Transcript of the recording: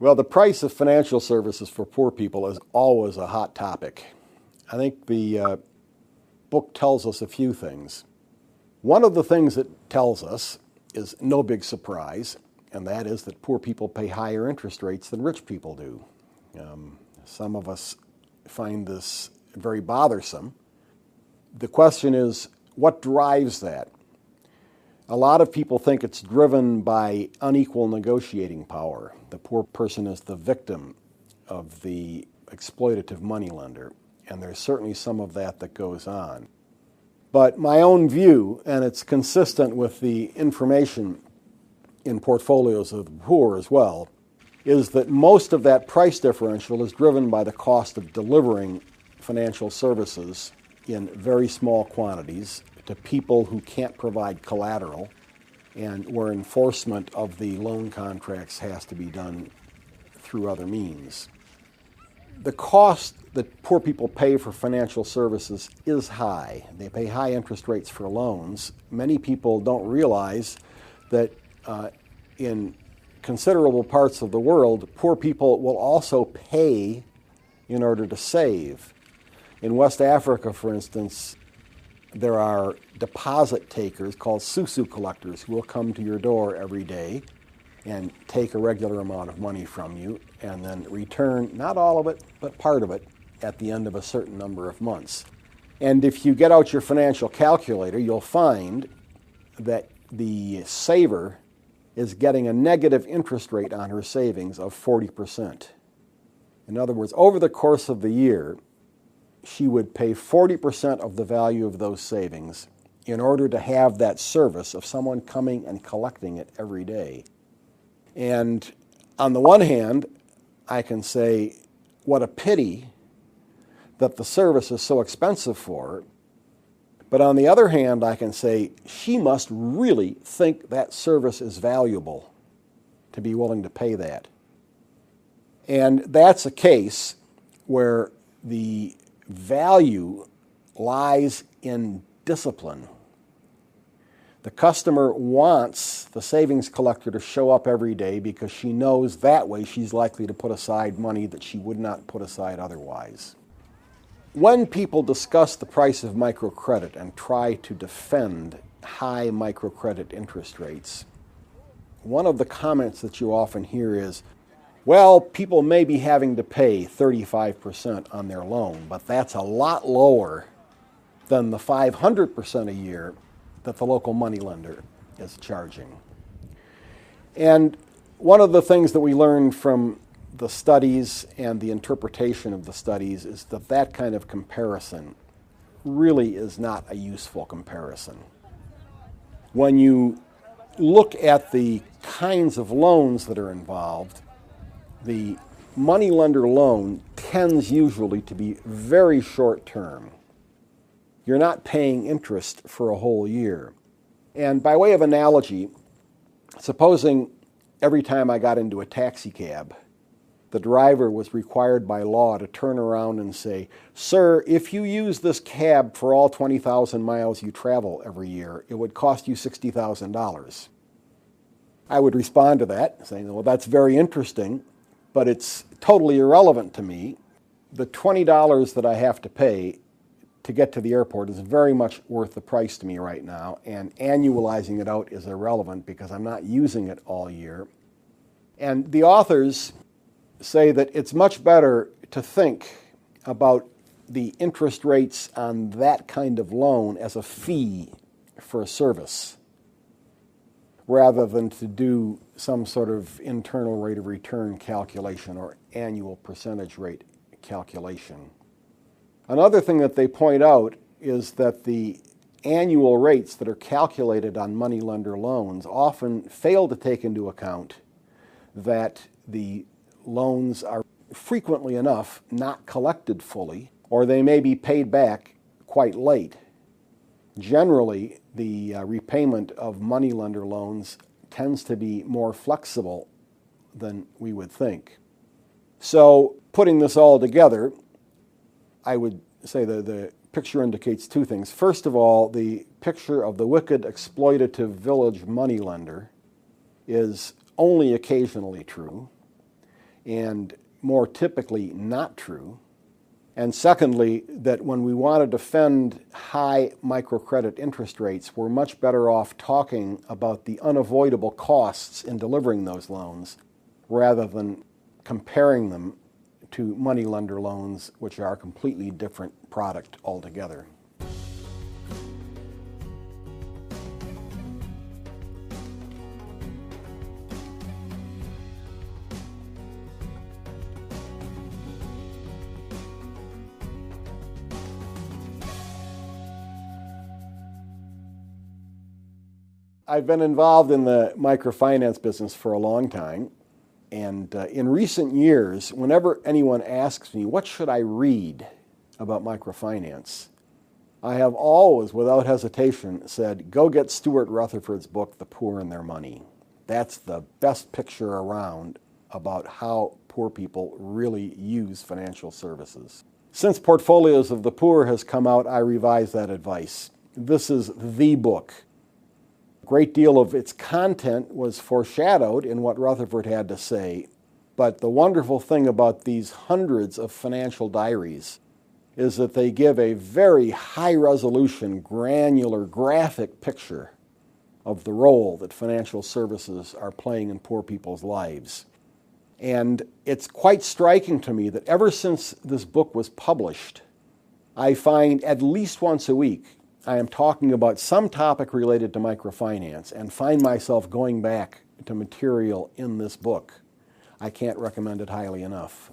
Well, the price of financial services for poor people is always a hot topic. I think the book tells us a few things. One of the things it tells us is no big surprise, and that is that poor people pay higher interest rates than rich people do. Some of us find this very bothersome. The question is, what drives that? A lot of people think it's driven by unequal negotiating power. The poor person is the victim of the exploitative moneylender, and there's certainly some of that goes on. But my own view, and it's consistent with the information in portfolios of the poor as well, is that most of that price differential is driven by the cost of delivering financial services in very small quantities to people who can't provide collateral and where enforcement of the loan contracts has to be done through other means. The cost that poor people pay for financial services is high. They pay high interest rates for loans. Many people don't realize that in considerable parts of the world, poor people will also pay in order to save. In West Africa, for instance, there are deposit takers called susu collectors who will come to your door every day and take a regular amount of money from you and then return, not all of it, but part of it, at the end of a certain number of months. And if you get out your financial calculator, you'll find that the saver is getting a negative interest rate on her savings of 40%. In other words, over the course of the year, she would pay 40% of the value of those savings in order to have that service of someone coming and collecting it every day. And on the one hand, I can say, what a pity that the service is so expensive for her. But on the other hand, I can say, she must really think that service is valuable to be willing to pay that. And that's a case where the value lies in discipline. The customer wants the savings collector to show up every day because she knows that way she's likely to put aside money that she would not put aside otherwise. When people discuss the price of microcredit and try to defend high microcredit interest rates, one of the comments that you often hear is, well, people may be having to pay 35% on their loan, but that's a lot lower than the 500% a year that the local moneylender is charging. And one of the things that we learned from the studies and the interpretation of the studies is that that kind of comparison really is not a useful comparison. When you look at the kinds of loans that are involved, the moneylender loan tends usually to be very short term. You're not paying interest for a whole year. And by way of analogy, supposing every time I got into a taxi cab, the driver was required by law to turn around and say, "Sir, if you use this cab for all 20,000 miles you travel every year, it would cost you $60,000. I would respond to that, saying, well, that's very interesting, but it's totally irrelevant to me. The $20 that I have to pay to get to the airport is very much worth the price to me right now, and annualizing it out is irrelevant because I'm not using it all year." And the authors say that it's much better to think about the interest rates on that kind of loan as a fee for a service rather than to do some sort of internal rate of return calculation or annual percentage rate calculation. Another thing that they point out is that the annual rates that are calculated on moneylender loans often fail to take into account that the loans are frequently enough not collected fully, or they may be paid back quite late. Generally, the repayment of moneylender loans tends to be more flexible than we would think. So, putting this all together, I would say that the picture indicates two things. First of all, the picture of the wicked, exploitative village moneylender is only occasionally true. and more typically not true. And secondly, that when we want to defend high microcredit interest rates, we're much better off talking about the unavoidable costs in delivering those loans rather than comparing them to moneylender loans, which are a completely different product altogether. I've been involved in the microfinance business for a long time, and in recent years, whenever anyone asks me, what should I read about microfinance, I have always, without hesitation, said, go get Stuart Rutherford's book, The Poor and Their Money. That's the best picture around about how poor people really use financial services. Since Portfolios of the Poor has come out, I revised that advice. This is the book. A great deal of its content was foreshadowed in what Rutherford had to say, but the wonderful thing about these hundreds of financial diaries is that they give a very high-resolution, granular, graphic picture of the role that financial services are playing in poor people's lives. And it's quite striking to me that ever since this book was published, I find at least once a week I am talking about some topic related to microfinance and find myself going back to material in this book. I can't recommend it highly enough.